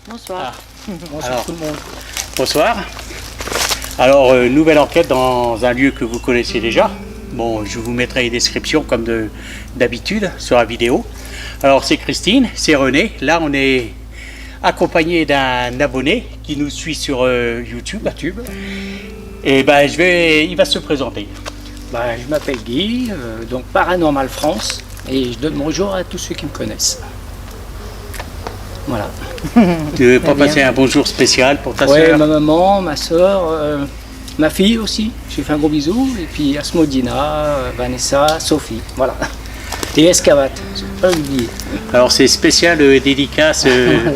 Bonsoir. Bonsoir alors, tout le monde. Bonsoir. Alors, nouvelle enquête dans un lieu que vous connaissez déjà. Bon, je vous mettrai les descriptions comme d'habitude sur la vidéo. Alors, c'est Christine, c'est René. Là, on est accompagné d'un abonné qui nous suit sur YouTube. Et ben, il va se présenter. Je m'appelle Guy, donc Paranormal France, et je donne bonjour à tous ceux qui me connaissent. Voilà. Tu veux pas passer un bonjour spécial pour ta soeur? Ma maman, ma soeur, ma fille aussi. Je lui fais un gros bisou. Et puis Asmodina, Vanessa, Sophie. Voilà. Et Escavat, je ne vais pas l'oublier. Alors c'est spécial dédicace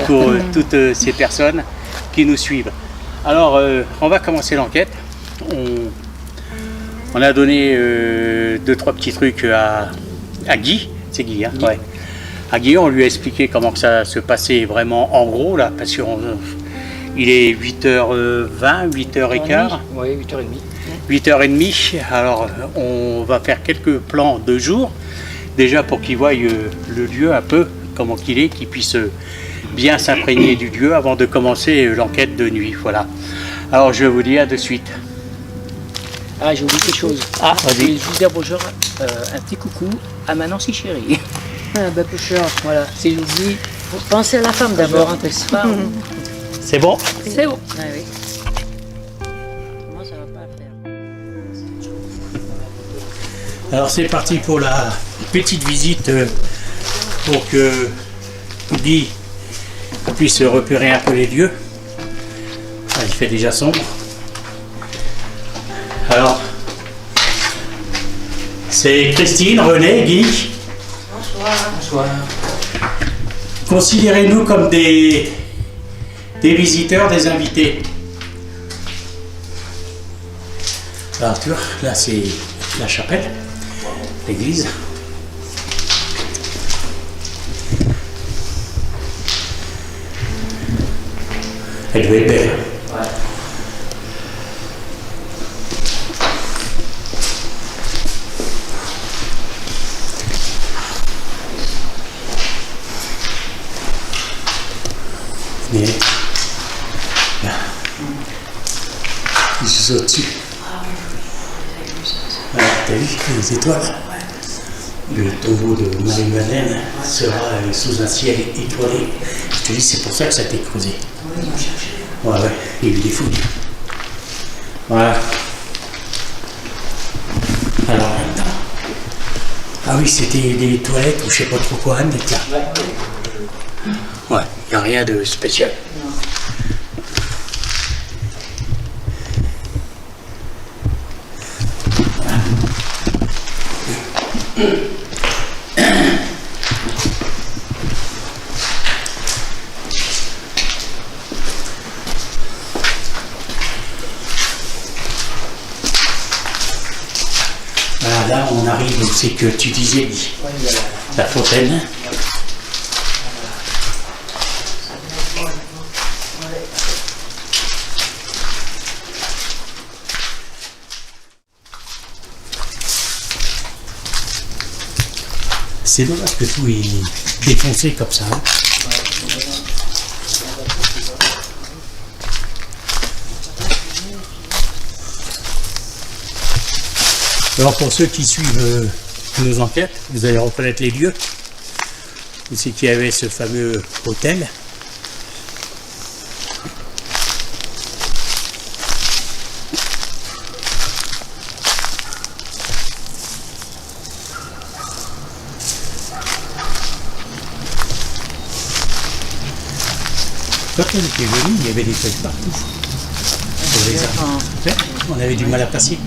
pour toutes ces personnes qui nous suivent. Alors on va commencer l'enquête. On a donné 2-3 petits trucs à Guy. C'est Guy, hein? Guy. Ouais. À Guy, on lui a expliqué comment que ça se passait vraiment en gros là, parce qu'il est 8h20, 8h15. Oui, 8h30. 8h30. Alors on va faire quelques plans de jour, déjà pour qu'il voie le lieu un peu, comment qu'il est, qu'il puisse bien s'imprégner du lieu avant de commencer l'enquête de nuit. Voilà. Alors je vous dis à de suite. Ah, j'ai oublié quelque chose. Ah, Je vais vas-y. juste dire bonjour, un petit coucou à ma Nancy chérie. Ah, bah, peu cher. Voilà, c'est j'oublie. Pensez à la femme d'abord. Je ne pas. C'est bon? C'est bon. Ah oui. Moi, ça va pas faire. Alors c'est parti pour la petite visite pour que Guy puisse repérer un peu les lieux. Ah, il fait déjà sombre. Alors, c'est Christine, René, Guy. Bonsoir. Considérez-nous comme des visiteurs, des invités. Alors, Arthur, là c'est la chapelle, l'église. Elle doit être belle. Ouais. Mais là, ils sont au-dessus. Voilà, t'as vu les étoiles? Le tombeau de Marie-Madeleine sera sous un ciel étoilé. Je te dis, c'est pour ça que ça a été creusé. Ouais, il y a eu des fouilles. Voilà. Alors maintenant. Ah oui, c'était des toilettes ou je sais pas trop quoi, mais tiens. Ouais, il n'y a rien de spécial. Voilà, là on arrive où c'est que tu disais, la fontaine. C'est dommage que tout est défoncé comme ça. Hein. Alors pour ceux qui suivent nos enquêtes, vous allez reconnaître les lieux. Où c'est qu'il y avait ce fameux hôtel. Quand on était venu, il y avait des feuilles partout. Sur les arbres. Ouais, on avait du mal à passer.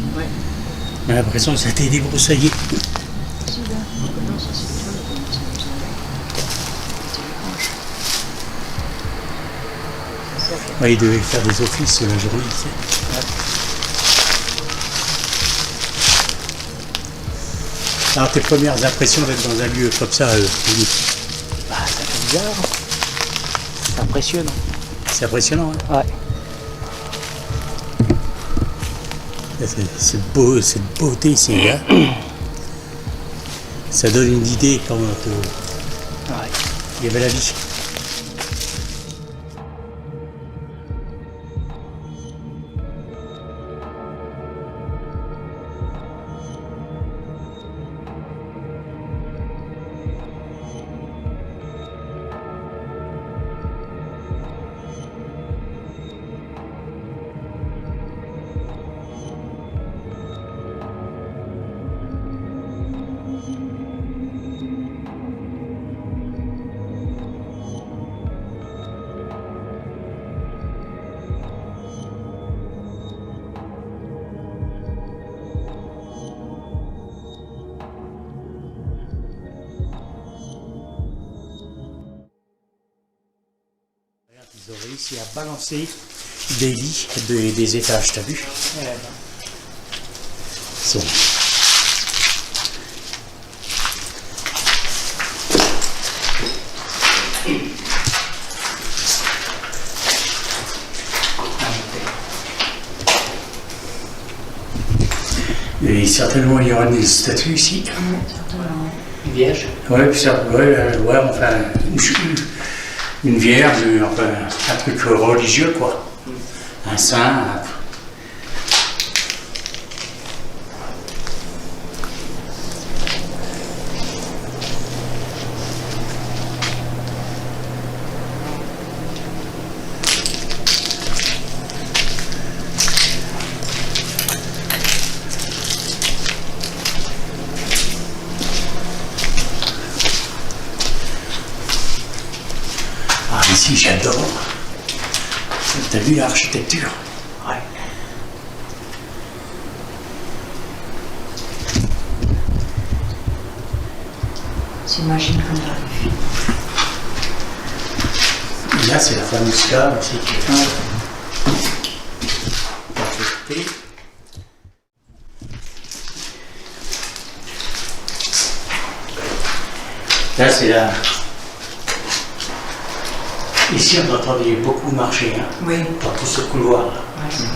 On a l'impression que ça a été débroussaillé. Ouais, il devait faire des offices la journée. Alors tes premières impressions d'être dans un lieu comme ça, Philippe? Ça fait bizarre. C'est impressionnant. C'est impressionnant, hein? Ouais. C'est beau, cette beauté ici, là. Ça donne une idée quand il y avait la vie. Ils ont réussi à balancer des lits des étages, t'as vu? So. Et certainement il y aura des statues ici. Une vierge. Ouais, puis ça, ouais, enfin, une vierge, enfin, un truc religieux, quoi. Un saint. Ah, ici, j'adore. T'as vu l'architecture? Ouais. T'imagines comme t'arrives. Et là, c'est la fameuse cave aussi qui est là, c'est la... Ici, on entendait beaucoup marcher, hein, Oui. dans tout ce couloir. Là. Ouais, c'est vrai.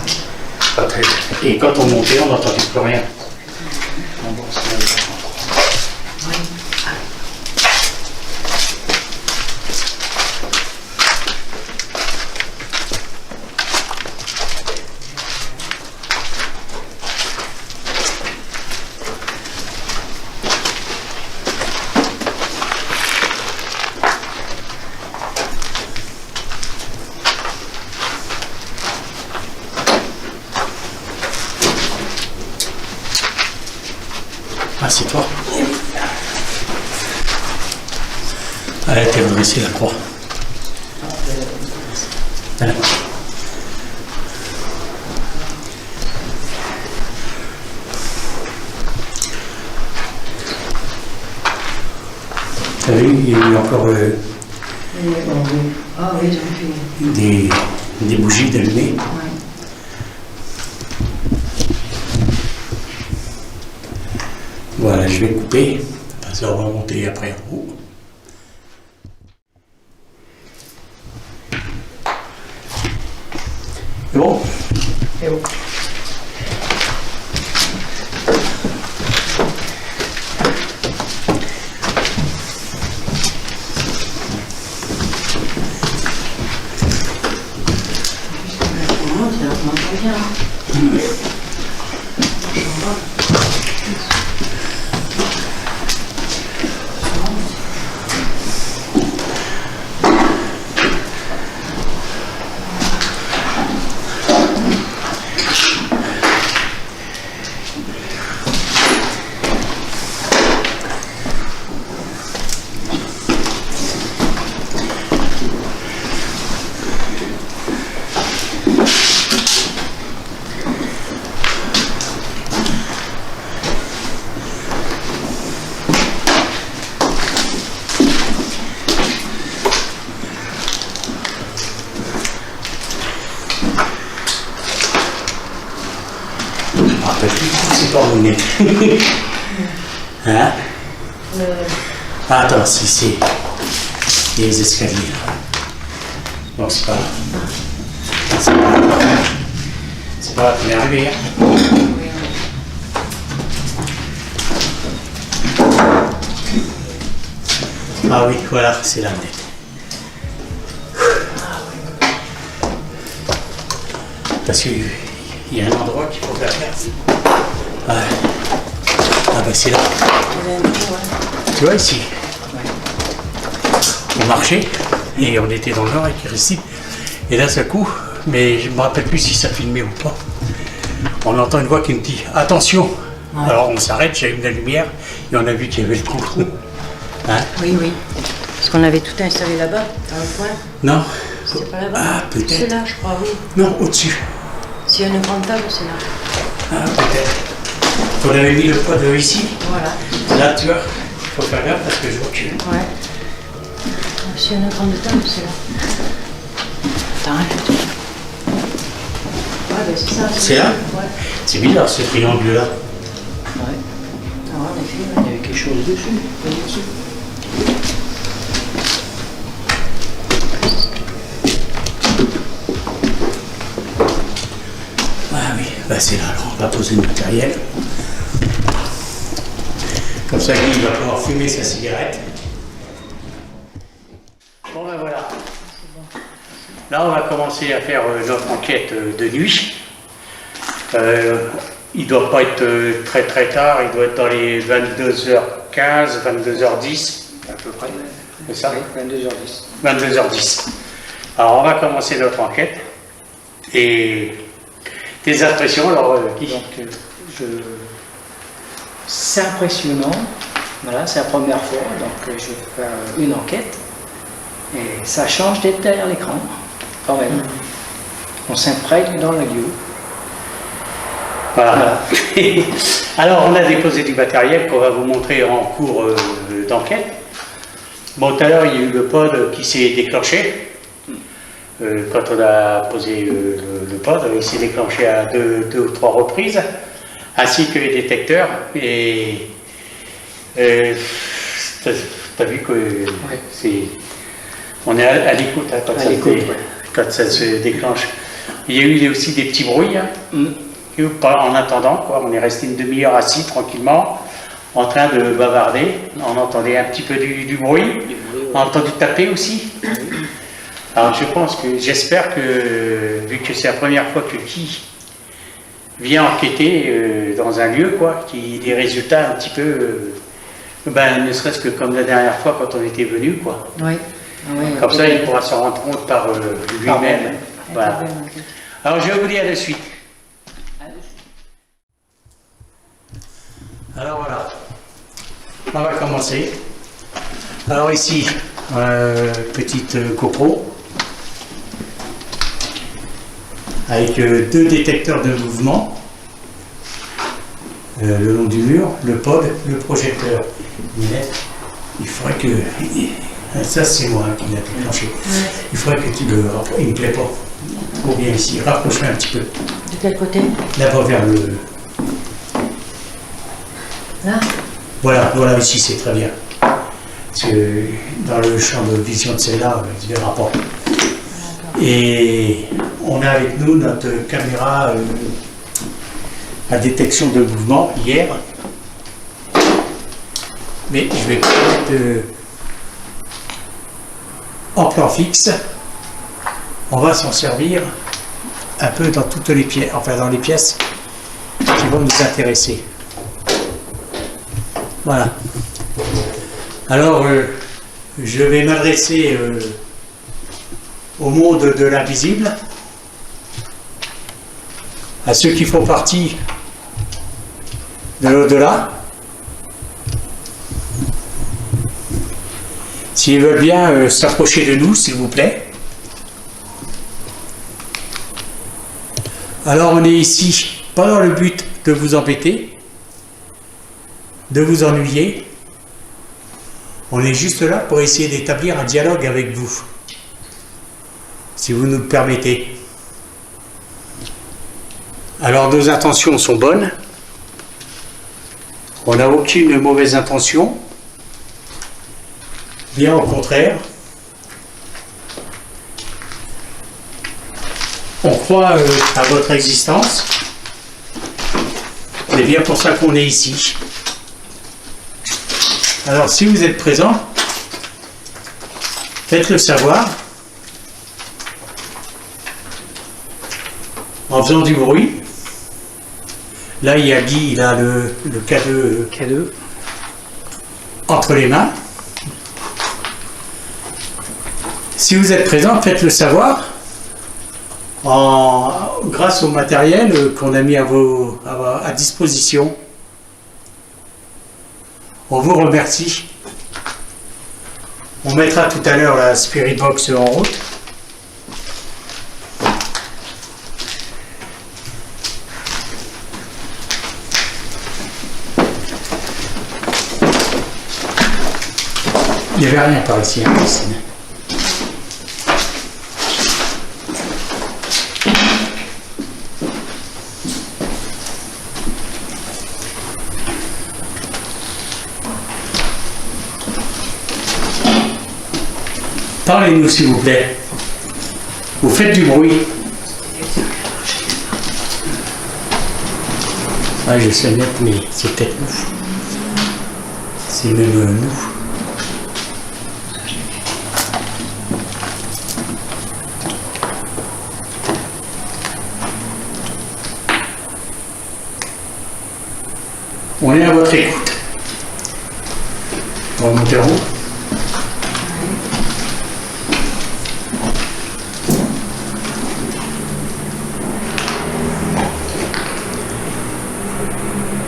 Pas très bien. Et quand on montait, on n'entendait plus rien. Bon, Oui. Ah, c'est toi. Allez, t'es redressé la croix. Allez. T'as vu, il y a eu encore Ah oui, j'en fais. des bougies d'allumées. Ouais. Voilà, je vais couper, parce qu'on va monter après en haut. C'est bon? C'est bon. C'est pas mon nez. Hein? Ah, attends, si, c'est les escaliers. Bon, c'est pas grave. C'est pas grave, on est arrivé. Hein? Ah oui, voilà, c'est la fenêtre. Parce qu'il y a un endroit qu'il faut faire gaffe. Ouais. Ah bah c'est là. Tu vois ici, on marchait et on était dans le nord avec Christine. Et là, ça coup, mais je ne me rappelle plus si ça filmait ou pas. On entend une voix qui me dit attention. Ouais. Alors on s'arrête, j'allume la lumière et on a vu qu'il y avait le trou. Hein? Oui, oui. Parce qu'on avait tout installé là-bas, dans le coin. Non. C'était pas là-bas. Ah, peut-être. C'est là, je crois, oui. Non, au-dessus. S'il y a une grande table, c'est là. Ah, peut-être. On avait mis le poids de ici. Voilà. Là, tu vois, il faut faire gaffe parce que je recule. Ouais. S'il y a une grande table, c'est là. Attends, ouais, ben c'est ça. C'est là? Ouais. C'est bizarre ce triangle-là. Ouais. Ah, en effet, Il y avait quelque chose dessus. Ah oui, bah c'est là, alors on va poser le matériel. Comme ça, Guy va pouvoir fumer sa cigarette. Bon ben voilà. Là, on va commencer à faire notre enquête de nuit. Il ne doit pas être très très tard, il doit être dans les 22h15, 22h10 à peu près. C'est ça? 22h10. 22h10. Alors on va commencer notre enquête. Et tes impressions alors, Guy? Donc, c'est impressionnant. Voilà, c'est la première fois. Donc, je vais faire une enquête. Et ça change d'être derrière l'écran, quand même. On s'imprègne dans le lieu. Voilà. Alors, on a déposé du matériel qu'on va vous montrer en cours d'enquête. Bon, tout à l'heure, il y a eu le pod qui s'est déclenché. Quand on a posé le pod, il s'est déclenché à deux ou trois reprises, ainsi que les détecteurs. Et t'as vu que on est à l'écoute hein, quand ça se déclenche. Il y a eu aussi des petits bruits. Hein. En attendant, quoi, on est resté une demi-heure assis tranquillement, en train de bavarder. On entendait un petit peu du bruit. On a entendu taper aussi. Alors j'espère que, vu que c'est la première fois que Guy vient enquêter dans un lieu, quoi, qu'il y ait des résultats un petit peu, ne serait-ce que comme la dernière fois quand on était venu, quoi. Oui. Oui, comme ça, il pourra s'en rendre compte par lui-même. Voilà. Alors je vais vous dire de suite. Alors voilà, on va commencer. Alors ici, petite GoPro avec deux détecteurs de mouvement le long du mur, le pod, le projecteur. Il faudrait que... Ça c'est moi qui l'a déclenché. Il faudrait que tu le... Il ne me plaît pas. Trop bien ici, rapproche-le un petit peu. De quel côté? Là-bas vers le... Là? Voilà, ici c'est très bien. Parce que dans le champ de vision de celle-là, il ne verra pas. Et on a avec nous notre caméra à détection de mouvement hier. Mais je vais mettre en plan fixe. On va s'en servir un peu dans toutes les pièces, enfin dans les pièces qui vont nous intéresser. Voilà. Alors, je vais m'adresser au monde de l'invisible, à ceux qui font partie de l'au-delà. S'ils veulent bien s'approcher de nous, s'il vous plaît. Alors, on est ici, pas dans le but de vous embêter, de vous ennuyer. On est juste là pour essayer d'établir un dialogue avec vous, si vous nous le permettez. Alors nos intentions sont bonnes, on n'a aucune mauvaise intention, bien au contraire. On croit à votre existence, c'est bien pour ça qu'on est ici. Alors si vous êtes présent, faites-le savoir en faisant du bruit. Là il y a Guy, il a le K2 entre les mains. Si vous êtes présent, faites-le savoir grâce au matériel qu'on a mis à disposition. On vous remercie. On mettra tout à l'heure la Spirit Box en route. Il n'y avait rien par ici, hein, Christine. Parlez-nous s'il vous plaît. Vous faites du bruit. Ah, je sais bien, mais c'est peut-être nous. C'est même nous. On est à votre écoute. On va monter en haut.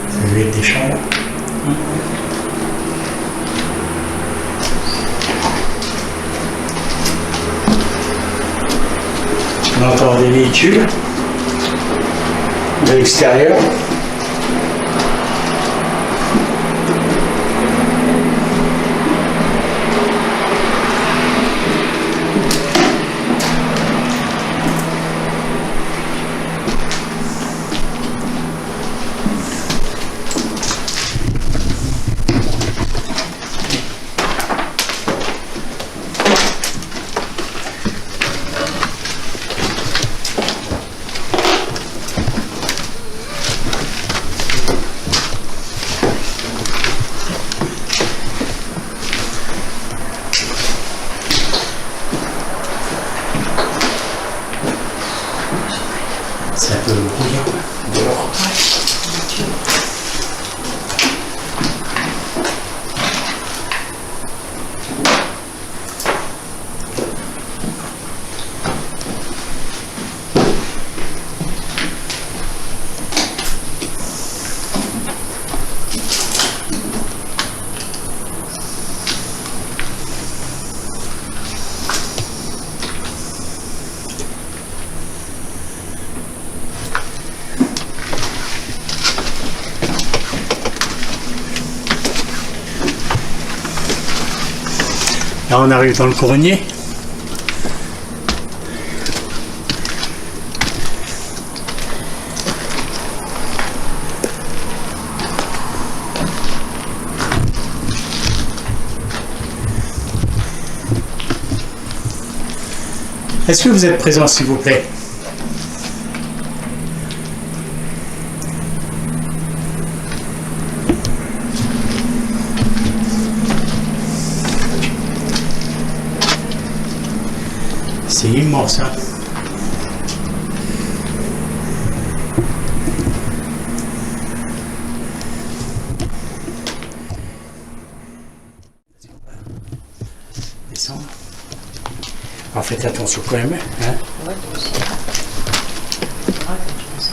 Ça va être des chambres. On a encore des véhicules de l'extérieur. C'est un peu brouillard dehors. Là, on arrive dans le couronnier. Est-ce que vous êtes présent, s'il vous plaît? C'est immense, hein. Descendre. Alors faites attention quand même, hein. Ouais, toi aussi. Ouais, quand tu descends.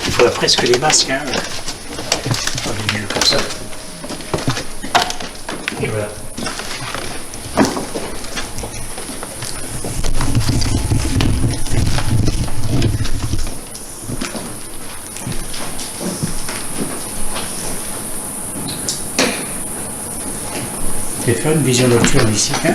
Il faudrait presque les masques, hein. On est mieux comme ça. Et voilà. Je vais faire une vision nocturne ici, hein.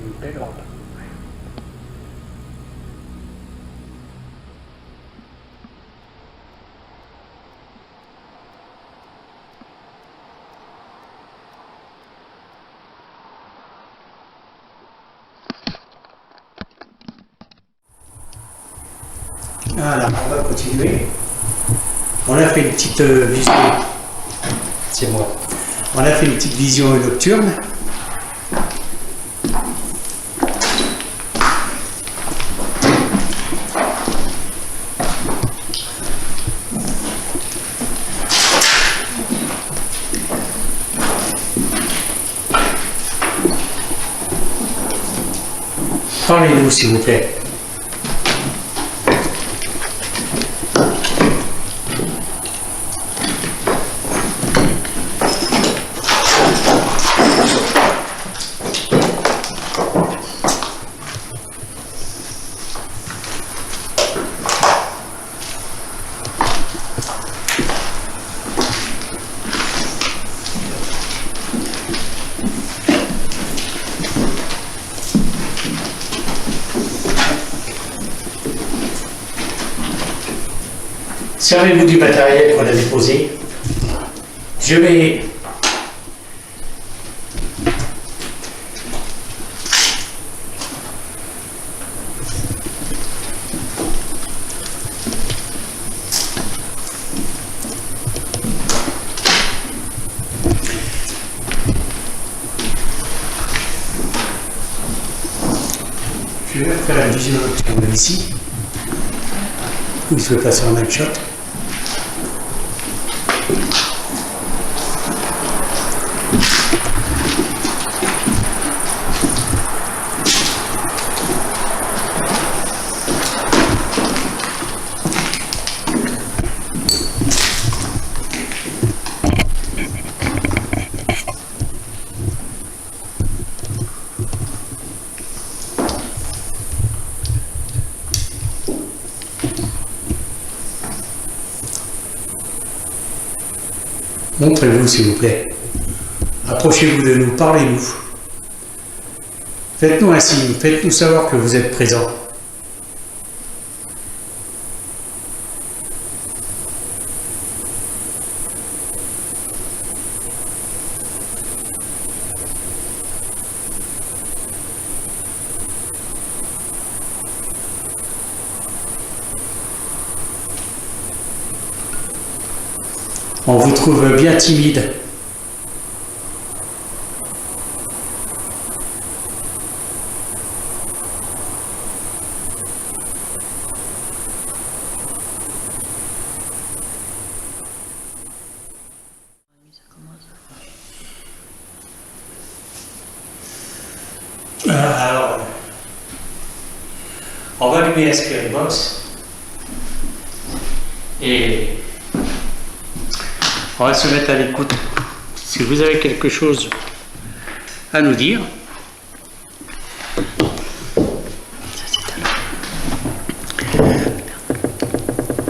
Une belle robe. Voilà, on va continuer. On a fait une petite visite C'est moi. On a fait une petite vision nocturne. Parlez-nous, s'il vous plaît. Servez-vous du matériel qu'on a déposé. Je vais faire la vision nocturne ici. Où je vais passer en un shot. Montrez-vous, s'il vous plaît. Approchez-vous de nous, parlez-nous. Faites-nous un signe, faites-nous savoir que vous êtes présent. On vous trouve bien timide. Alors, on va allumer la Spirit Box et on va se mettre à l'écoute. Si vous avez quelque chose à nous dire,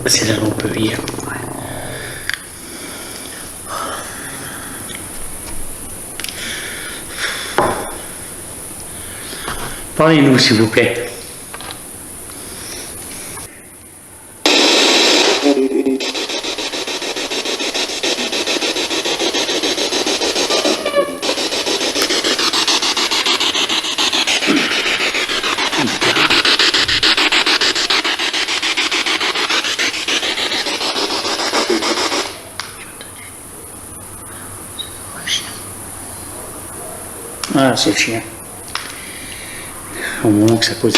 c'est là qu'on peut lire. Parlez-nous, s'il vous plaît. Ah, c'est le chien. Au moment que ça pose.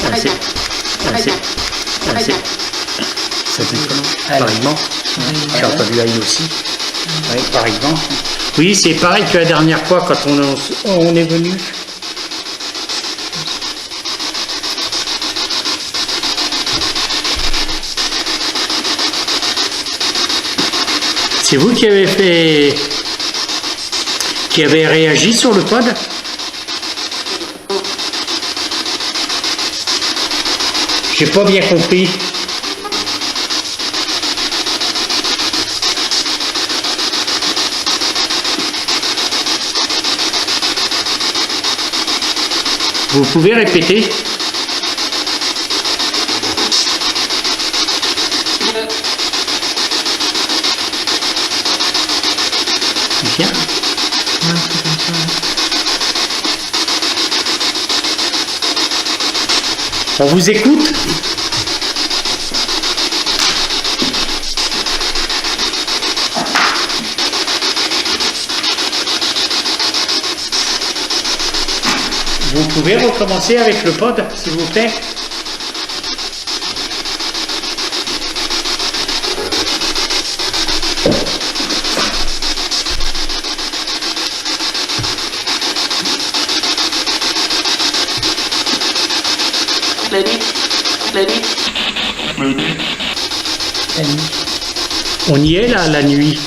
Assez. Ça fait comment? Pareillement. J'ai entendu aïe aussi. Oui, pareillement. Oui, c'est pareil que la dernière fois quand on est venu. C'est vous qui avez réagi sur le pod? J'ai pas bien compris. Vous pouvez répéter? Bien. On vous écoute? Vous pouvez recommencer avec le pod, s'il vous plaît? On y est là, la nuit.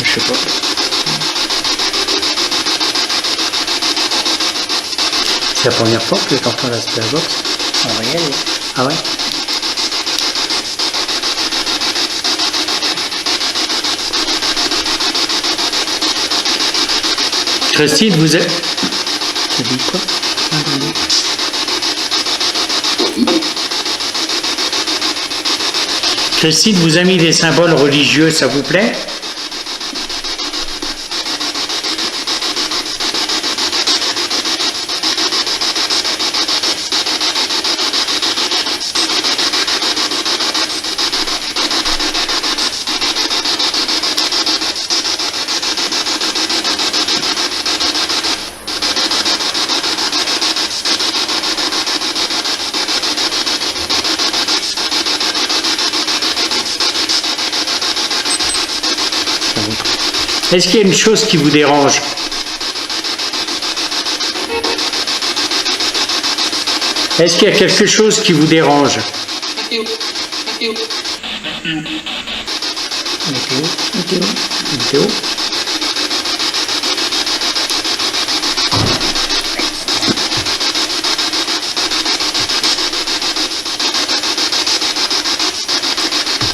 Je sais pas. C'est la première fois que tu entends la Superbox? On va y aller. Ah ouais? Christine, vous êtes... Tu dis quoi? Christine vous a mis des symboles religieux, ça vous plaît? Est-ce qu'il y a une chose qui vous dérange? Est-ce qu'il y a quelque chose qui vous dérange? Météo.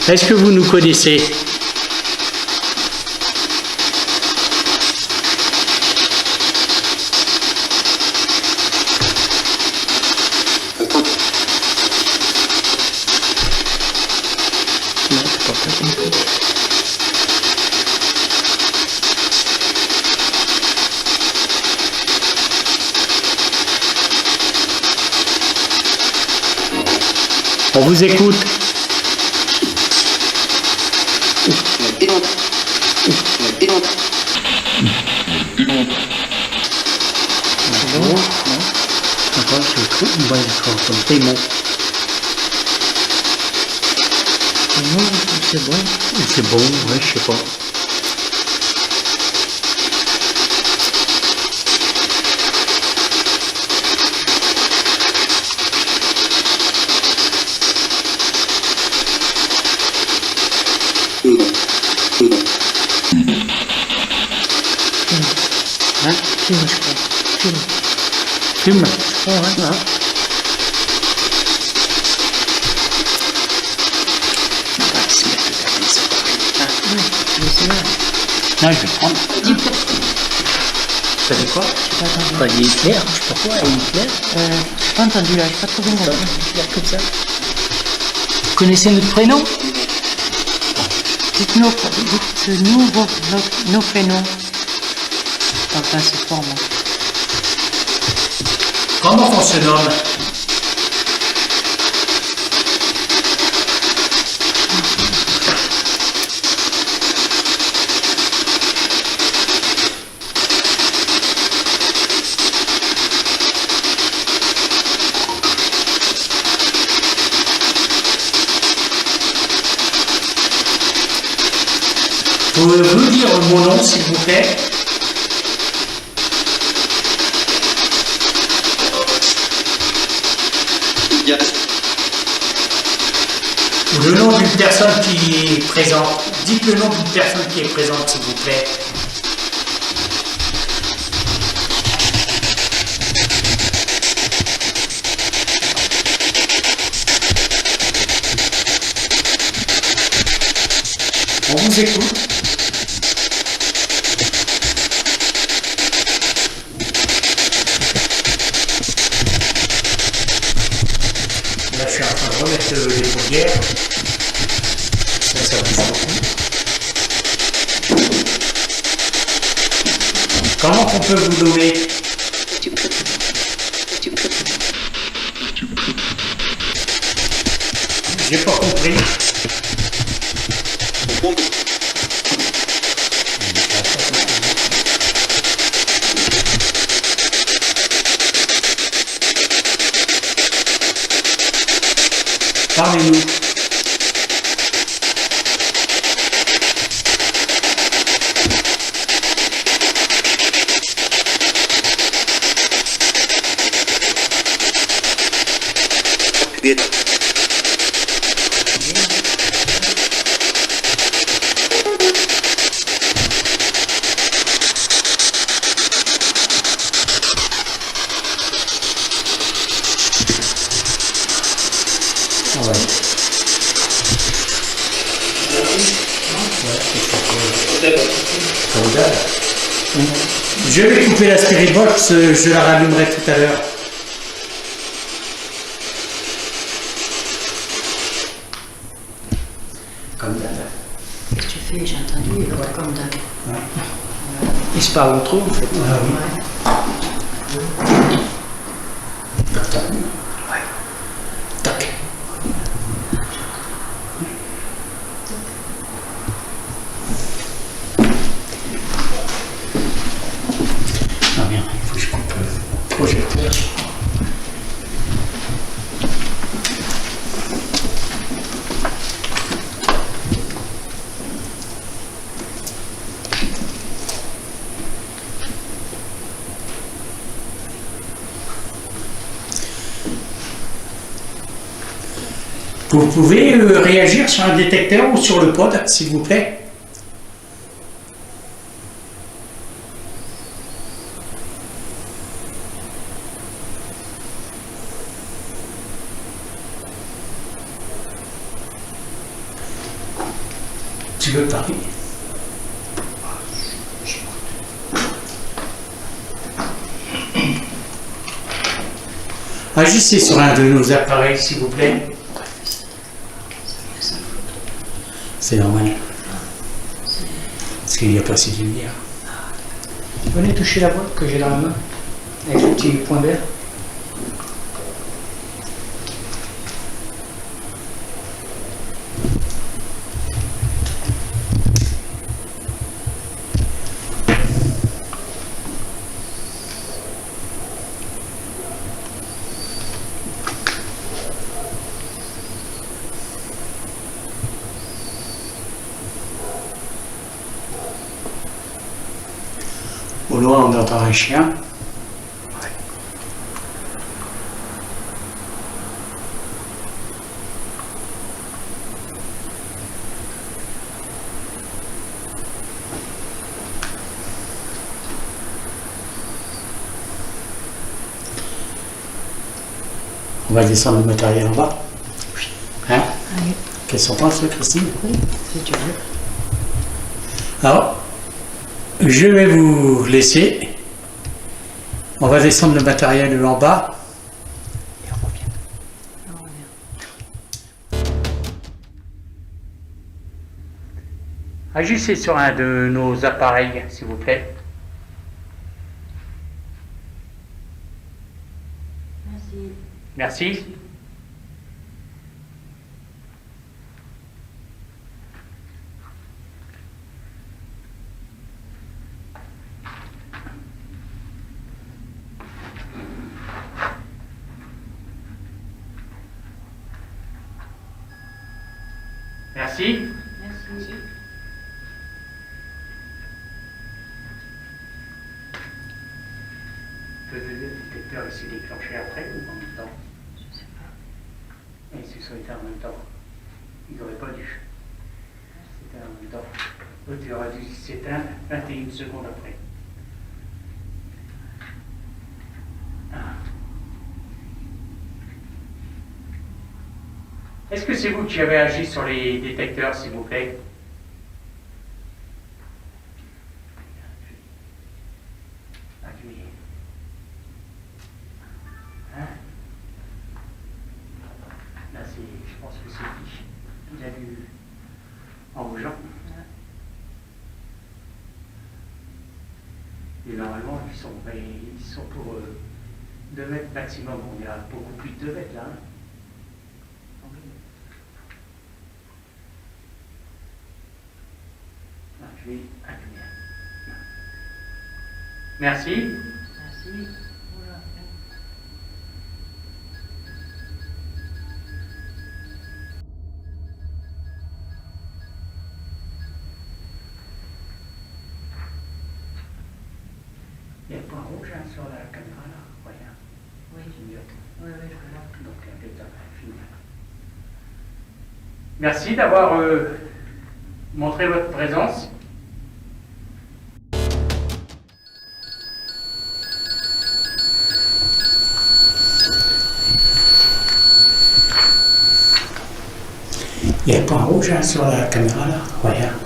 Est-ce que vous nous connaissez? On vous écoute. C'est bon. C'est bon, ouais, je sais pas. Hein? Fume, je crois. Fume. Fume? Je crois, hein? Non, je vais prendre. Ça fait quoi? Pas dit Hitler, je sais pas quoi, Hitler. J'ai pas entendu là, j'ai pas trop bien entendu. Hitler comme ça. Vous connaissez notre prénom? Dites-nous nos prénoms. Enfin, c'est fort, moi. Comment on se nomme? Pouvez-vous dire mon nom, s'il vous plaît? Le nom d'une personne qui est présente. Dites le nom d'une personne qui est présente, s'il vous plaît. On vous écoute. Là, je suis en train de remettre les paupières. Ça bouge beaucoup. Comment on peut vous nommer? J'ai pas compris. Parlez-nous. Je vais couper la Spirit Box, je la rallumerai tout à l'heure. Comme d'hab. Qu'est-ce que tu fais? J'ai entendu, comme d'hab. Ouais. Il se parle trop en fait. Ah oui. Ouais. Tac. Ah merde, il faut que je coupe le projecteur. Vous pouvez réagir sur un détecteur ou sur le pod, s'il vous plaît. Tu veux parler? Agissez sur un de nos appareils, s'il vous plaît. C'est normal. Parce qu'il n'y a pas assez de lumière. Venez toucher la boîte que j'ai dans la main, avec le petit point vert. Au loin, on entend un chien. On va descendre le matériel en bas. Hein? Oui. Qu'est-ce qu'on pense, Christine? Oui, si tu veux. Alors, je vais vous laisser. On va descendre le matériel en bas. Et on revient. Agissez sur un de nos appareils, s'il vous plaît. Merci. Merci. Merci. Merci. Le détecteur s'est déclenché après ou en même temps? Je sais pas. Et il se sont éteints en même temps. Il n'aurait pas dû. C'était en même temps. L'autre, il aurait dû s'éteindre 21 secondes après. Ah. Est-ce que c'est vous qui avez agi sur les détecteurs, s'il vous plaît? Appuyez. Hein? Là, je pense que c'est lui. Il a dû, en bougeant. Et que normalement, ils sont pour 2 mètres maximum. On est à beaucoup plus de 2 mètres là. Hein. Ah, je vais incliner. Merci. Merci. Voilà. Il y a un point rouge hein, sur la caméra là. Regarde. Oui, Clignote. oui, oui, je vois. Donc l'étape est finie. Merci d'avoir montré votre présence. Il y a un point rouge hein, sur la caméra là. Regarde.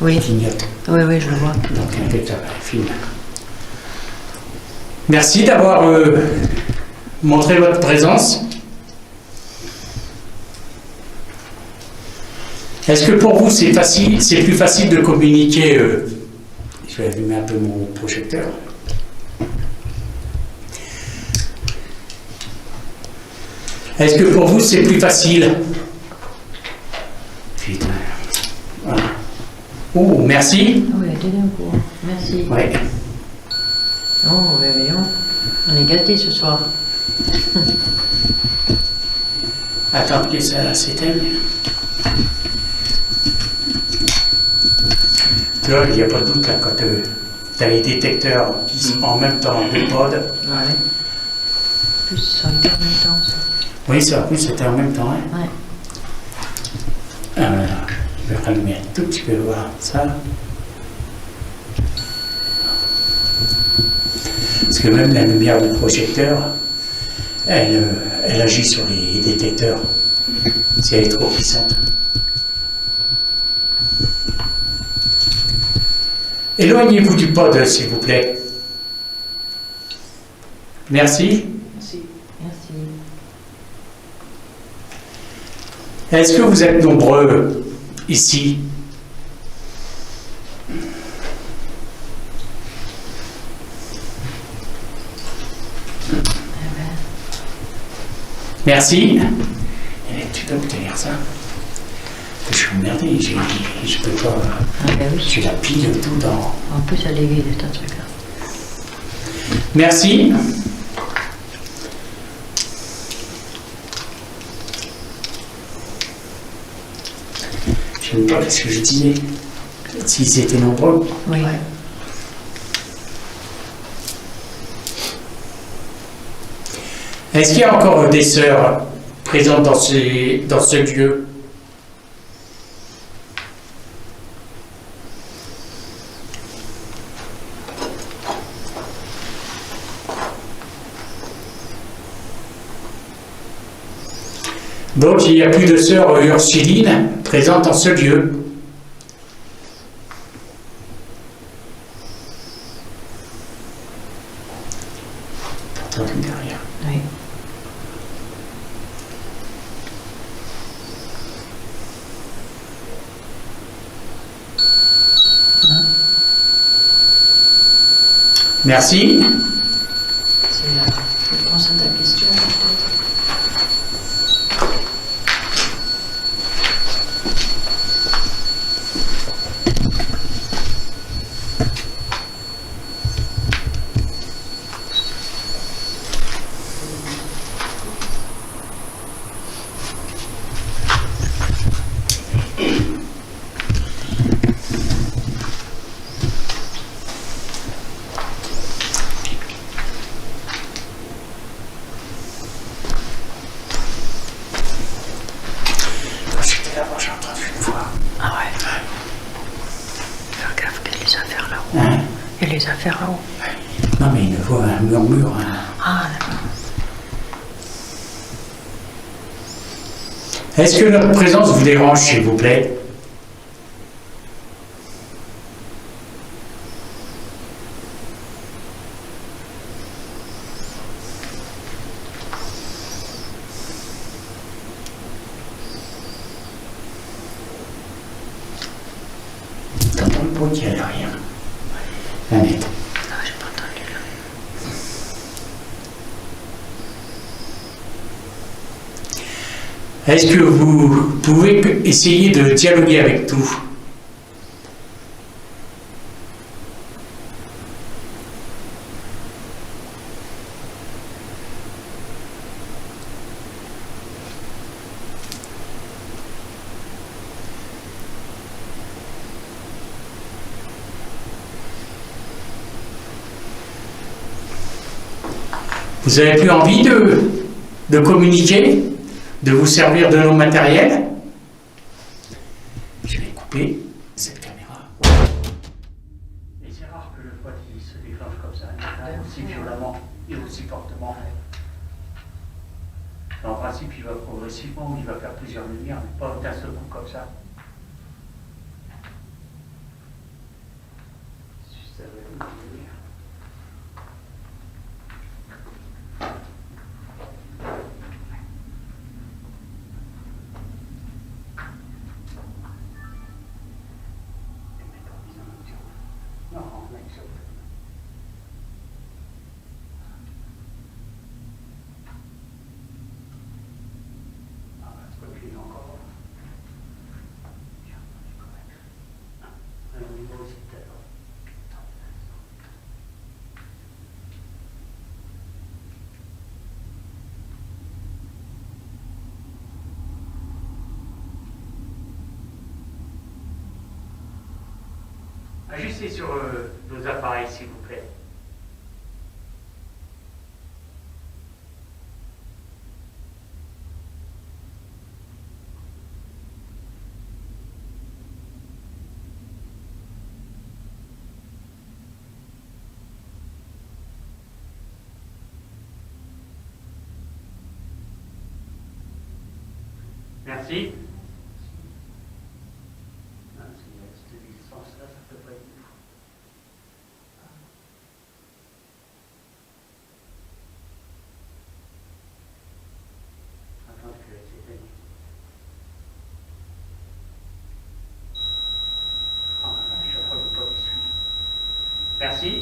Oui. Clignote. Oui, oui, je le vois. Donc l'étape est finie. Merci d'avoir montré votre présence. Est-ce que pour vous c'est facile, c'est plus facile de communiquer je vais allumer un peu mon projecteur. Est-ce que pour vous c'est plus facile? Putain. Voilà. Oh, merci. Oui, t'es d'un coup. Merci. Ouais. Oh, réveillon. On est gâtés ce soir. Attends que ça s'éteigne. Là, il n'y a pas de doute, là, quand tu as les détecteurs qui sont en même temps le pod. Ouais. En plus, ça en même temps, ça. Oui, ça, en plus, c'était en même temps. Hein. Ouais. Je vais rallumer un tout petit peu, voir ça. Parce que même la lumière du projecteur, elle agit sur les détecteurs si elle est trop puissante. Éloignez-vous du pod, s'il vous plaît. Merci. Merci. Merci. Est-ce que vous êtes nombreux ici? Merci. Tu peux me tenir ça? Je suis emmerdé, je peux pas. Ah ben oui. J'ai la pile tout dans. En plus, elle est vide, ce truc-là. Merci. Je ne sais pas ce que je disais. S'ils étaient nombreux. Oui. Ouais. Est-ce qu'il y a encore des sœurs présentes dans ce lieu? Donc il n'y a plus de sœurs Ursulines présentes dans ce lieu. Entendu derrière. Oui. Merci. C'est là. Je pense à ta question, peut-être. J'étais là-bas, j'ai entendu une voix. Ah ouais. Faire gaffe qu'il y a les affaires là-haut. Hein? Il y a les affaires là-haut. Non mais une voix, un murmure. Hein. Ah, d'accord. Est-ce que notre présence vous dérange, s'il vous plaît? T'entends le bruit qu'il y a derrière? Annette. Non, j'ai pas entendu. Est-ce que vous pouvez essayer de dialoguer avec tout? Vous n'avez plus envie de communiquer, de vous servir de nos matériels? Je vais couper cette caméra. Et c'est rare que le poids se déclenche comme ça, aussi violemment et aussi fortement. En principe, il va progressivement, il va faire plusieurs lumières, mais pas d'un seul coup comme ça. Ça va vous dire. Non, on a une chose. Ah, c'est pas plus encore. Un niveau aussi peut-être. Ajustez sur vos appareils, s'il vous plaît. Merci. Cette distance-là, ça peut pas être du tout. Attends que c'est fini. Ah, je ne peux pas suivre. Merci.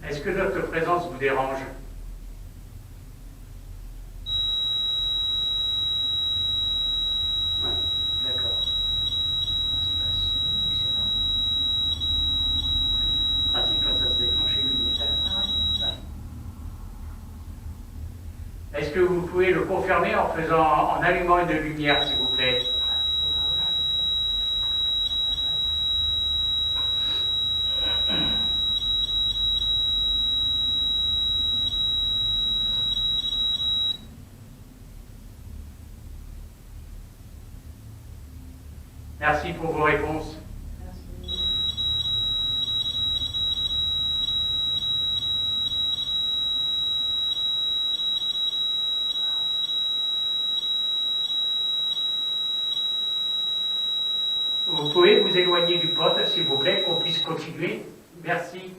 Est-ce que notre présence vous dérange? Ouais, d'accord. Pratique quand ça se déclenche chez lui, ouais. Est-ce que vous pouvez le confirmer en allumant une lumière, s'il vous plaît? Merci pour vos réponses. Vous pouvez vous éloigner du pote, s'il vous plaît, qu'on puisse continuer. Merci.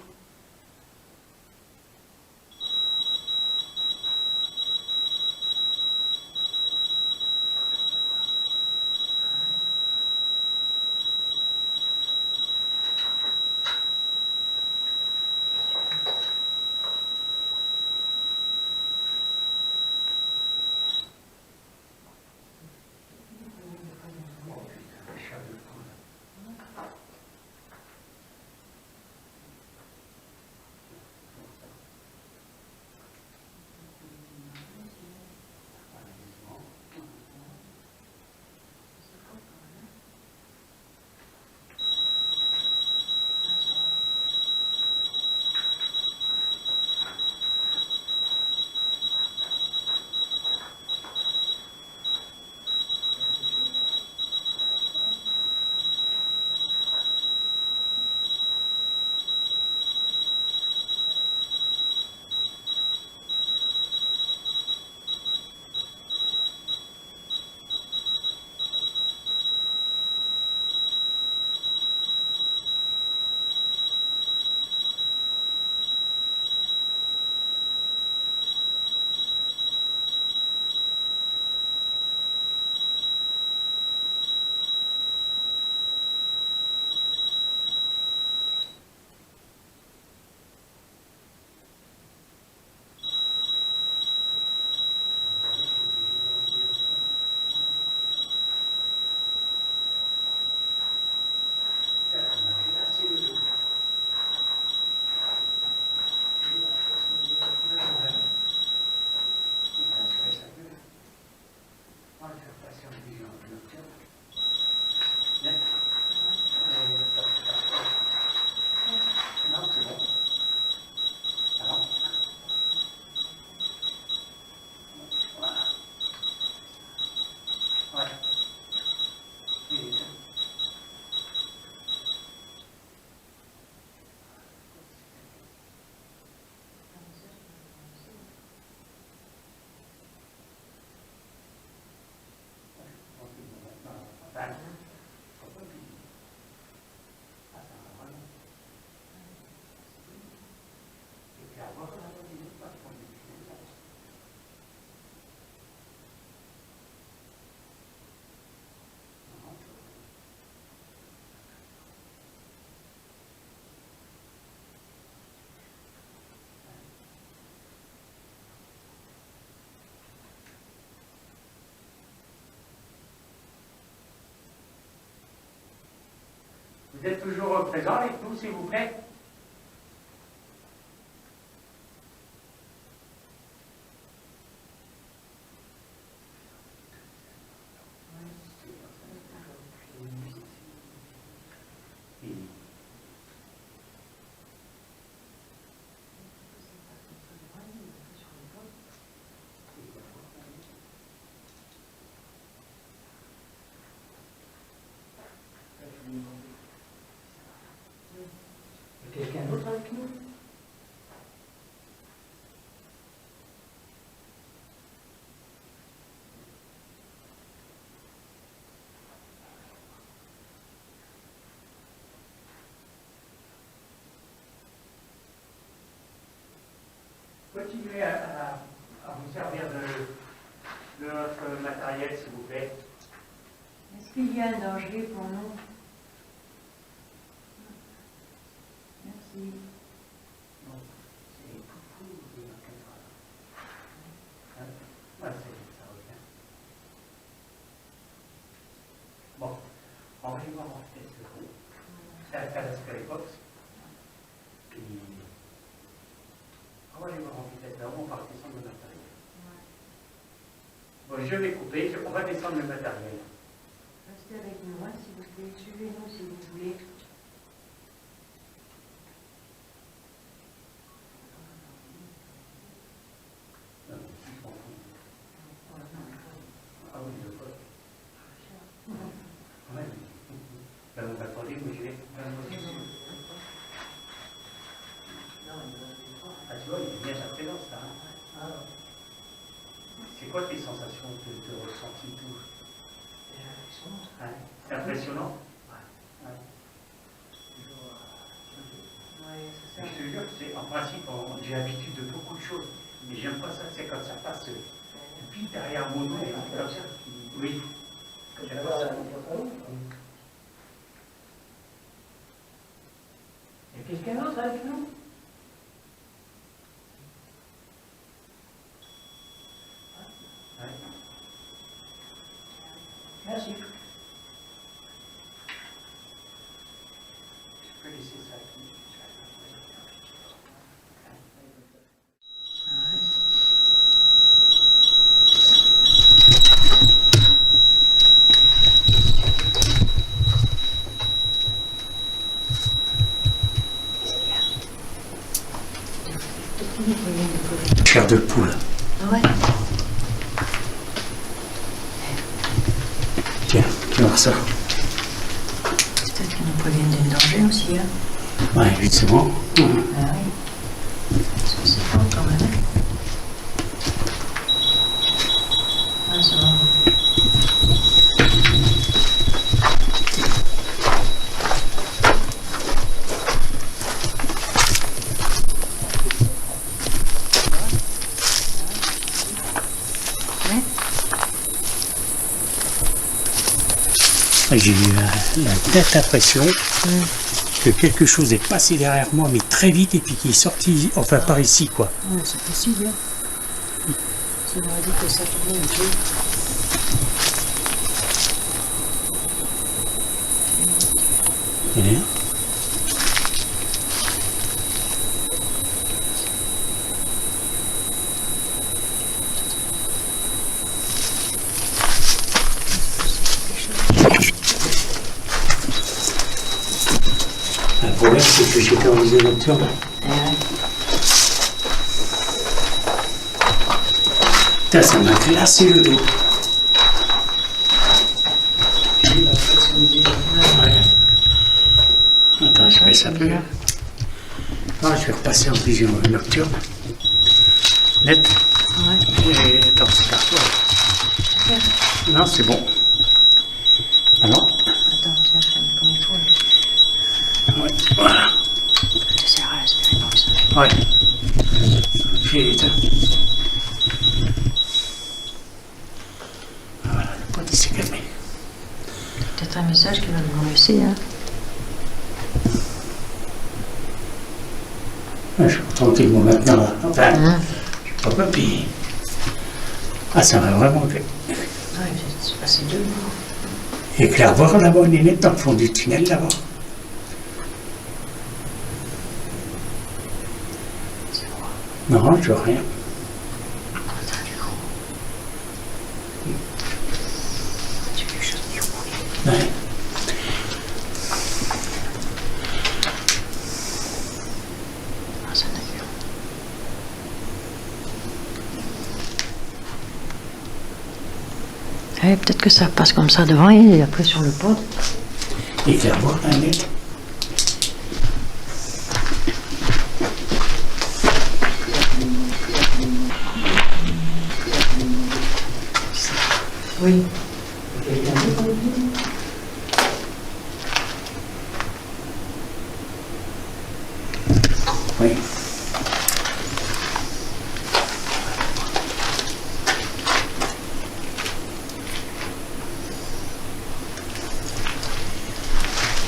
Vous êtes toujours présent avec nous, s'il vous plaît? Quelqu'un d'autre avec nous? Continuez à vous servir de notre matériel, s'il vous plaît. Est-ce qu'il y a un danger pour nous? Merci. Non, c'est coucou de la caméra. Ouais, ça revient. Bon, on va aller voir en fait ce coup. C'est à la Skybox. Puis, on va aller voir en vitesse là, on va descendre le matériel. Bon, je vais couper, on va descendre le matériel. Restez avec nous, hein, s'il vous plaît. Suivez-nous si vous voulez. Ah oui, je vois. Ouais. Ben, vous attendez, moi je vais. Ah, tu vois, il est bien la présence là. Hein. C'est quoi tes sensations de ressenti tout? Hein? C'est impressionnant? Ouais. Ouais, Je te jure, c'est en principe, j'ai l'habitude de beaucoup de choses, mais j'aime pas ça, c'est quand ça passe puis derrière mon nez, comme ça. Oui. J'aime pas ça. Il y a quelqu'un d'autre avec nous? Ouais. Merci. Je peux laisser ça aquí. Chair de poule. Ah ouais. Tiens, tu vois ça. Peut-être qu'ils nous préviennent d'un danger aussi, hein. Ouais, justement. Ah oui. Parce que c'est fort quand même. Ah, c'est bon. J'ai eu la nette impression que quelque chose est passé derrière moi, mais très vite, et puis qui est sorti, enfin par ici, quoi. Ouais, c'est possible, hein. Ça m'aurait dit que ça tournait un peu. Et bien. Le problème, c'est que j'étais en visée nocturne. Putain, ça m'a glacé le dos. Ouais. Attends, je fais ça plus. Non, je vais repasser en vision nocturne. Net. Ouais. Et attends, c'est pas toi. Non, c'est bon. Ah non. Attends, tiens, je te mets comme il faut. Là. Ouais, voilà. Ça sert à respirer pour que ça. Ouais. Putain. Voilà, le point il s'est calmé. Peut-être un message qui va nous laisser, hein. Je suis tranquille, moi, maintenant. Là. Enfin, je suis pas papy. Ah, ça m'a vraiment fait. Ouais, c'est passé 2 mois. Et clair, voir là-bas, on est net dans le fond du tunnel, là-bas. Non, je vois rien. Tu veux quelque chose de mieux? Ouais. Ah, ça n'a vu. Peut-être que ça passe comme ça devant et après sur le pod. Éclaire-moi un mec. Oui. Oui.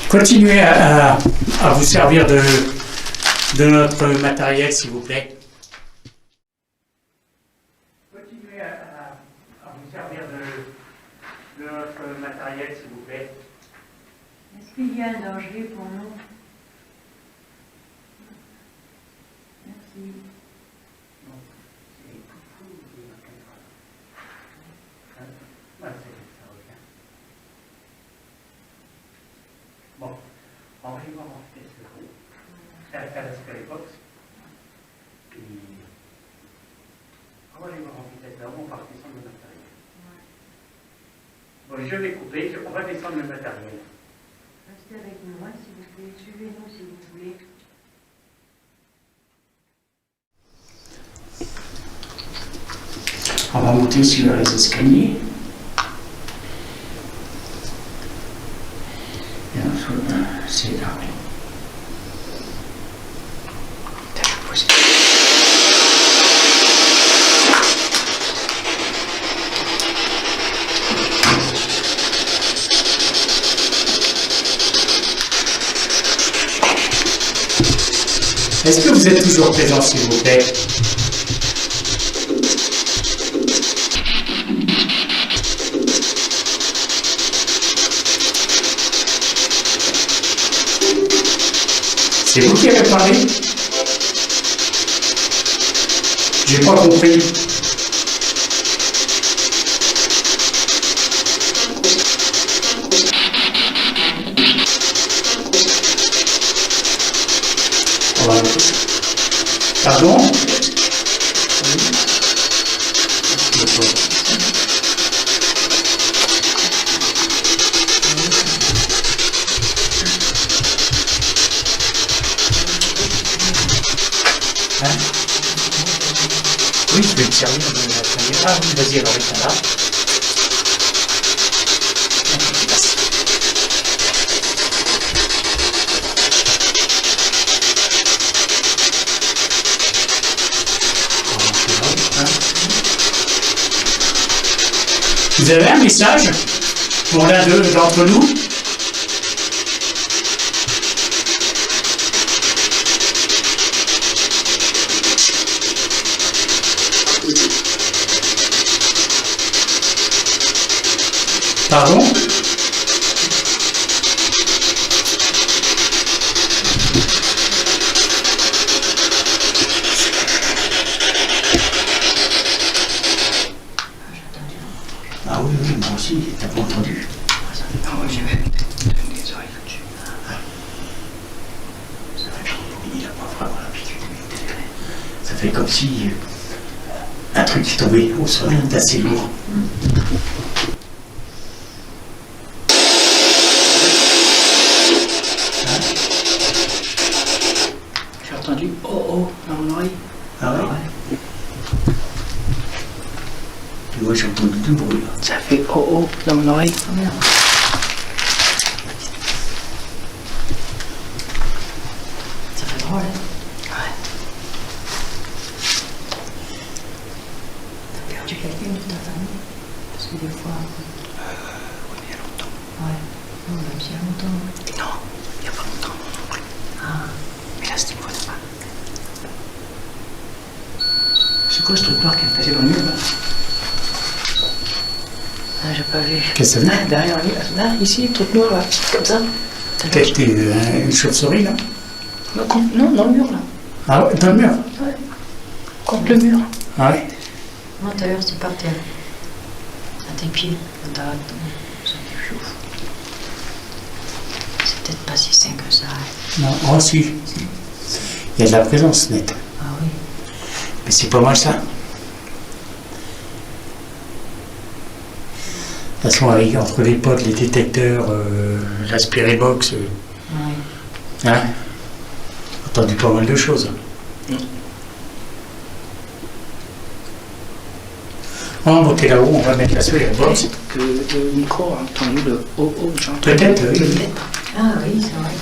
Continuez à vous servir de notre matériel, s'il vous plaît. Continuez à vous servir de notre matériel, s'il vous plaît. Est-ce qu'il y a un danger pour nous? Merci. Bon, on va aller voir en fait ce groupe. C'est à faire la Skybox. Et on va aller voir en vitesse là, on va descendre le matériel. Bon, je vais couper, on va descendre le matériel. Restez avec nous, s'il vous plaît. Suivez-nous si vous voulez. On va monter sur les escaliers. Et ensuite, c'est là. Est-ce que vous êtes toujours présent, s'il vous plaît? C'est vous qui avez parlé? J'ai pas compris. Pardon? Hein? Oui, je vais te servir de la première. Ah oui, vas-y, alors reste là. Vous avez un message pour l'un d'entre nous? Pardon? Ah oui, oui, moi aussi, t'as pas entendu. Non, j'ai même les oreilles là-dessus. Ça va être il n'a pas vraiment l'habitude. Ça fait comme si un truc qui tombait au sol d'assez lourd. J'ai entendu oh oh dans mon oreille. Ah ouais? Et moi j'ai entendu du bruit là. Ça fait oh oh dans mon oreille. Oh merde. Ça fait drôle, hein? Ouais. T'as perdu quelqu'un de ta famille? Parce que des fois. Oui, il y a longtemps. Ouais. Non, même s'il y a longtemps. Non, il n'y a pas longtemps non plus. Ah. Mais là, c'était une fois de pas. C'est quoi ce truc noir qu'elle faisait dans le mur là? Ah, j'ai pas vu. Qu'est-ce que ça veut? Là, derrière lui, là, ici, le truc noir là, comme ça. Peut-être une chauve-souris là? Non, dans le mur là. Ah ouais, dans le mur? Ouais. contre le mur. Ah ouais. À l'intérieur, c'est par terre. À tes pieds, quand t'arrêtes, ça te chauffe. C'est peut-être pas si sain que ça. Non, oh si. Il y a de la présence nette. Ah oui. Mais c'est pas mal ça. De toute façon, avec, entre les potes, les détecteurs, l'aspiré box, Oui. hein, j'ai entendu pas mal de choses. On va monter là-haut, on va mettre l'aspiré box. Le micro a entendu le oh oh, j'entends. Peut-être, oui. Peut-être. Ah oui, c'est vrai.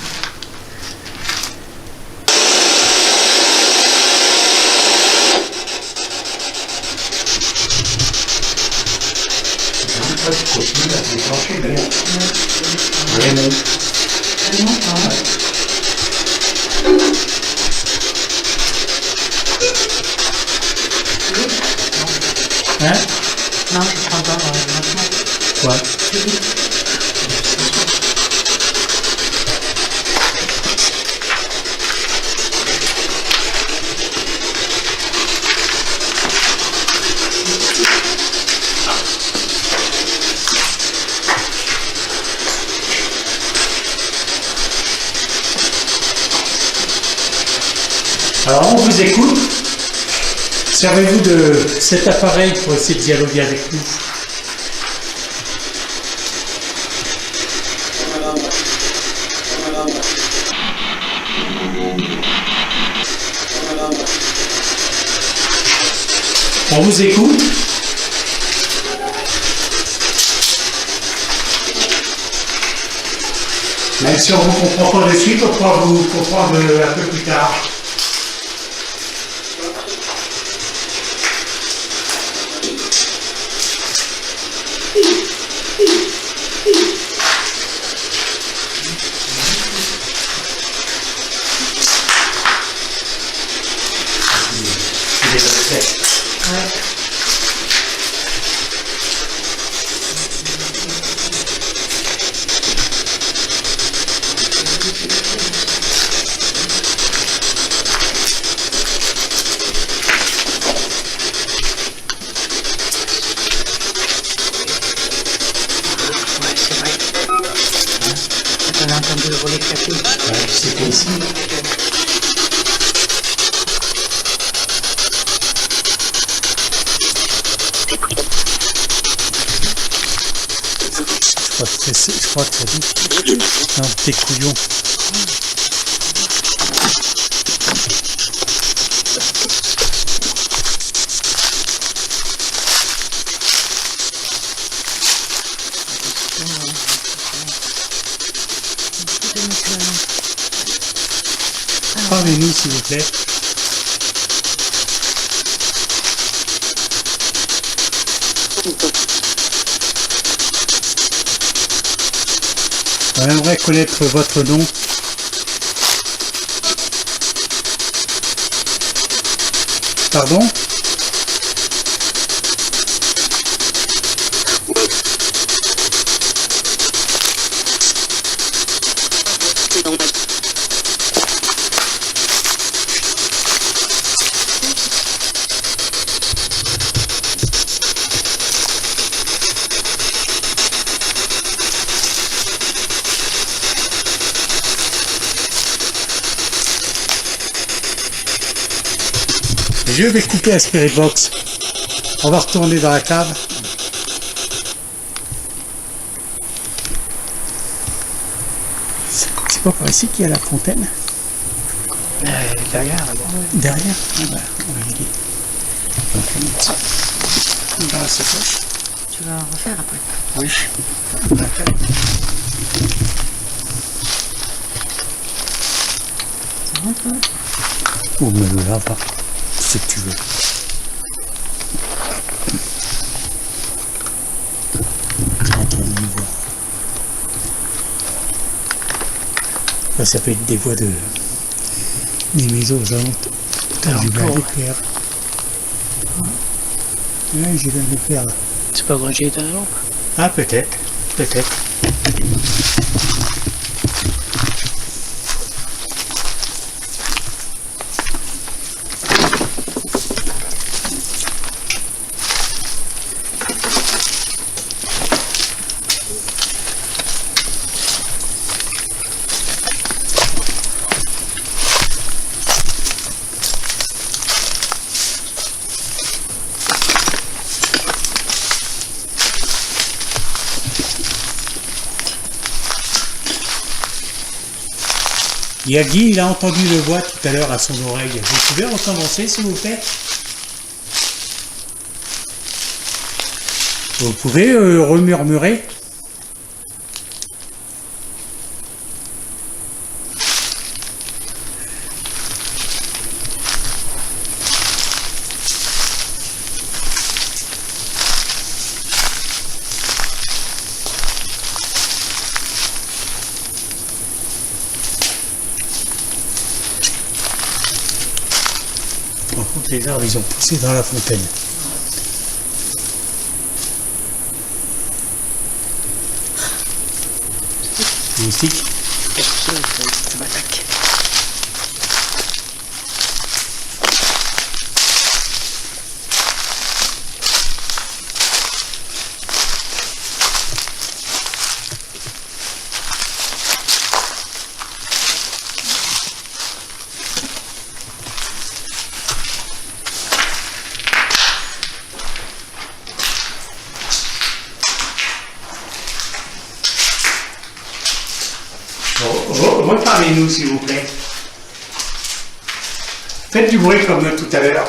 Continue à déclencher, d'ailleurs. Vraiment. Vraiment, ah ouais. Hein? Non, je prends pas maintenant. Quoi? C'est vite. Alors on vous écoute. Servez-vous de cet appareil pour essayer de dialoguer avec nous. On vous écoute. Même si on ne vous comprend pas de suite, on pourra vous comprendre un peu plus tard. On a entendu le volet claquer. Ouais, c'était ici. Je crois que ça dit. Non, t'es couillon. Parlez-nous s'il vous plaît. On aimerait connaître votre nom. Pardon? Je vais couper la Spirit Box. On va retourner dans la cave. C'est pas par ici qu'il y a la fontaine? Derrière, là-bas. Derrière? Ah bah, on va y aller. Donc, on met ça dans la sacoche. Tu vas refaire après. Oui. Ça rentre là? Ou me le lave pas, si tu veux. Là, ça peut être des voies de... des maisons aux alentours. T'as du verre nucléaire. Ouais, j'ai verre nucléaire là. C'est pas quand j'ai éteint la lampe. Ah, peut-être. Peut-être. Yagi, il a entendu le voix tout à l'heure à son oreille. Vous pouvez recommencer, s'il vous plaît? Vous pouvez remurmurer? Par contre, les arbres, ils ont poussé dans la fontaine. Moustique. Ça m'attaque. Reparlez-nous, s'il vous plaît. Faites du bruit comme tout à l'heure.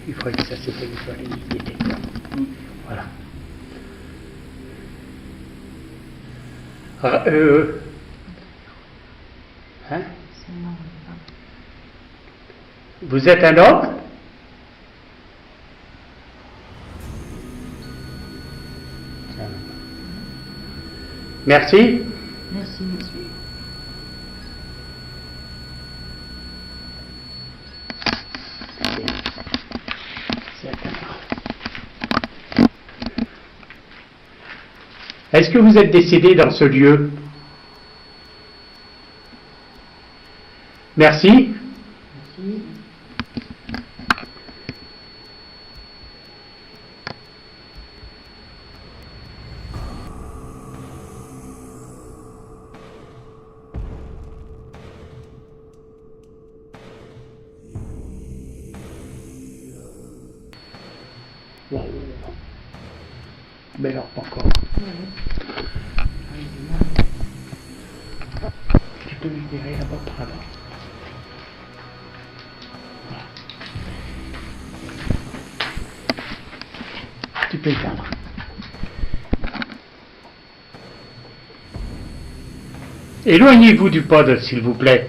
Il faudrait que ça s'éteigne sur les détecteurs. Voilà. Hein? Vous êtes un homme? Merci. Merci, monsieur. Est-ce que vous êtes décédé dans ce lieu? Merci. Merci. Wow. Mais alors, pas encore. Tu peux libérer là-bas par là-bas. Voilà. Tu peux éteindre. Éloignez-vous du pod, s'il vous plaît.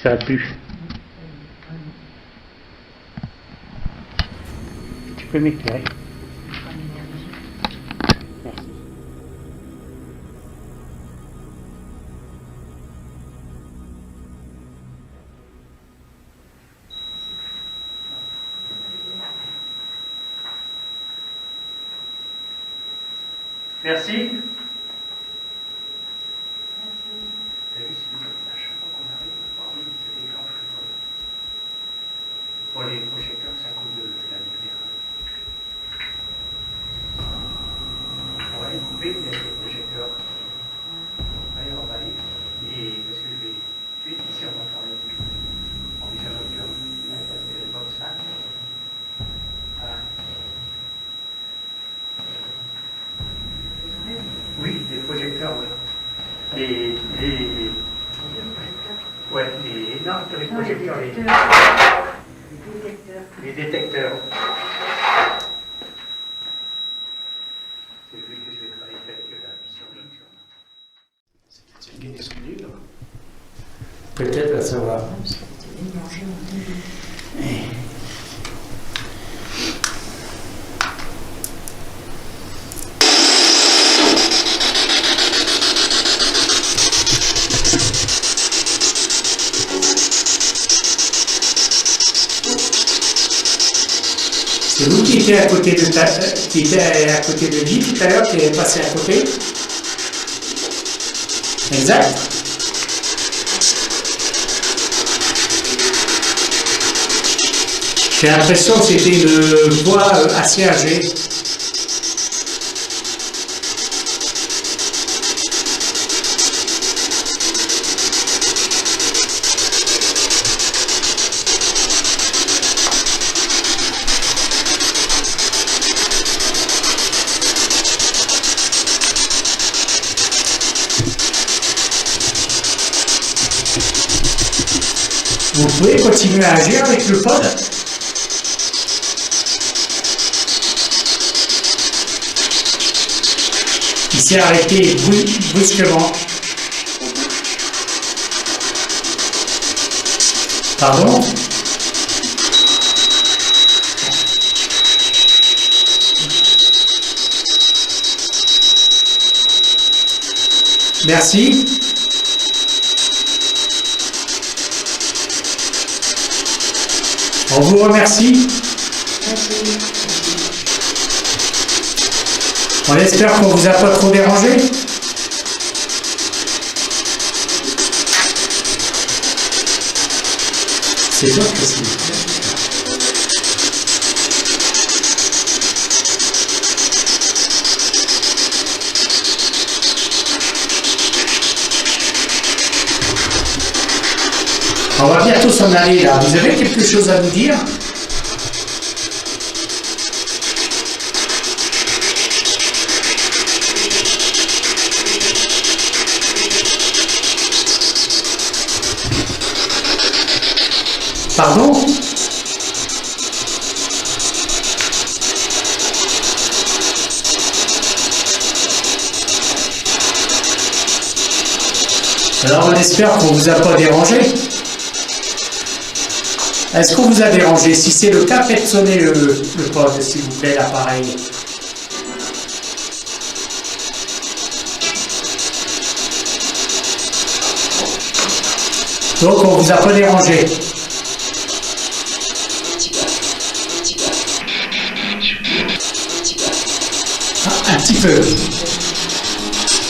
Ça a plu. Tu peux m'éclairer? Merci. Merci. Non, les projecteurs, les détecteurs. C'est lui que je vais travailler avec la mission nocturne. Peut-être à savoir. C'est vous qui étiez à côté de Guy tout à l'heure, qui est passé à côté. Exact. J'ai l'impression que c'était une voix assez âgée. Vous pouvez continuer à agir avec le pod. Il s'est arrêté brusquement. Pardon? Merci. On vous remercie. On espère qu'on vous a pas trop dérangé. C'est toi que c'est. On va bientôt s'en aller là. Vous avez quelque chose à nous dire? Pardon? Alors on espère qu'on ne vous a pas dérangé. Est-ce qu'on vous a dérangé? Si c'est le cas, faites sonner le pod, s'il vous plaît, l'appareil. Donc on vous a pas dérangé. Ah, un petit peu.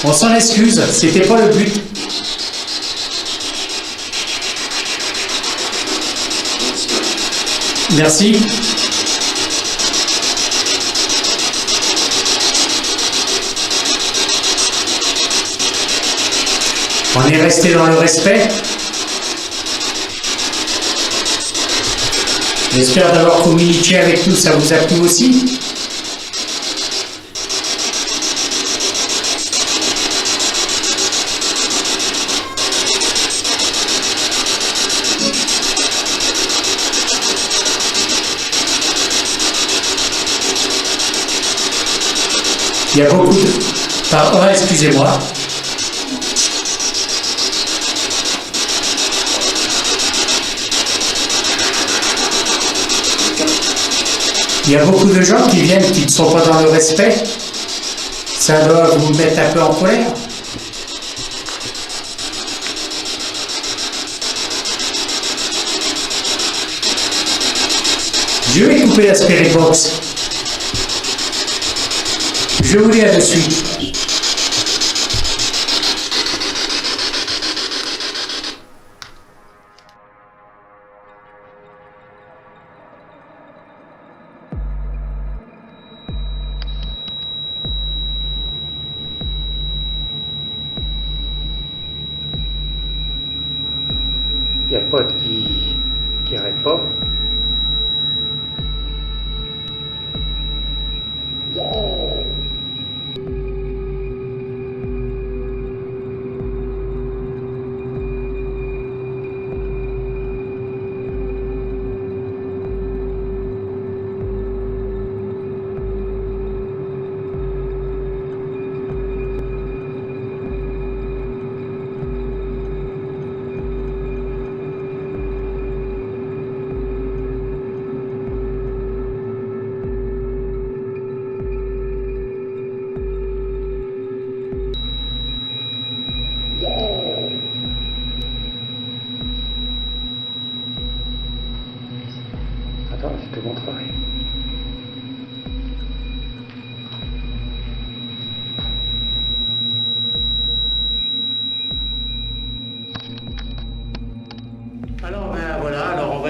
On s'en excuse, c'était pas le but. Merci. On est resté dans le respect. J'espère d'avoir communiqué avec nous, ça vous a plu aussi. Il y a beaucoup de... Pardon, excusez-moi. Il y a beaucoup de gens qui viennent qui ne sont pas dans le respect. Ça doit vous mettre un peu en colère. Je vais couper la Spirit Box. Je vous dis à de suite. Il y a le pote qui arrête pas.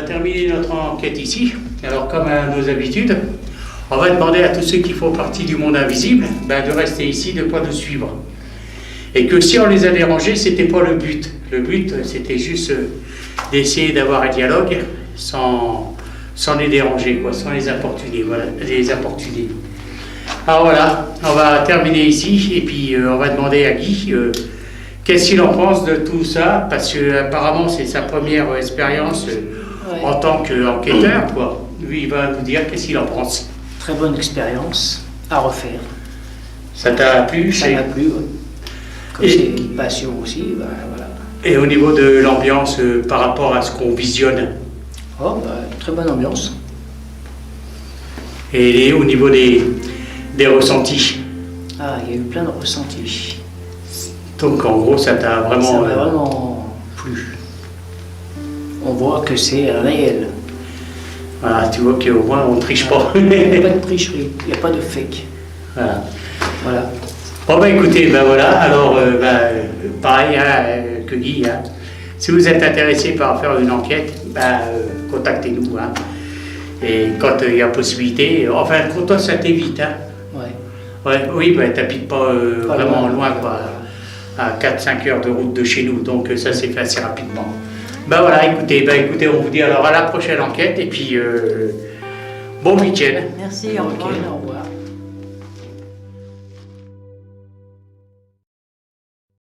terminer notre enquête ici. Alors, comme à nos habitudes, on va demander à tous ceux qui font partie du monde invisible de rester ici, de ne pas nous suivre. Et que si on les a dérangés, c'était pas le but. Le but, c'était juste d'essayer d'avoir un dialogue sans les déranger, quoi, sans les importuner. Voilà, les importuner. Alors voilà, on va terminer ici et puis on va demander à Guy qu'est-ce qu'il en pense de tout ça, parce que apparemment c'est sa première expérience en tant qu'enquêteur, quoi. Lui, il va nous dire qu'est-ce qu'il en pense. Très bonne expérience à refaire. Ça t'a plu? Ça m'a plu, oui. Comme c'est une passion aussi, voilà. Et au niveau de l'ambiance par rapport à ce qu'on visionne? Oh, très bonne ambiance. Et au niveau des ressentis? Ah, il y a eu plein de ressentis. Donc en gros, ça t'a vraiment... Ça m'a vraiment plu. On voit que c'est réel. Voilà, tu vois qu'au moins on ne triche pas. Il n'y a pas de tricherie, il n'y a pas de fake. Voilà. Bon écoutez, voilà, alors pareil que Guy, si vous êtes intéressé par faire une enquête, contactez-nous. Et quand il y a possibilité, enfin quand toi ça t'évite. Oui, t'habites pas vraiment loin, quoi, à 4-5 heures de route de chez nous, donc ça s'est fait assez rapidement. Voilà, écoutez, on vous dit alors à la prochaine enquête et puis bon week-end. Merci, au revoir. Au revoir.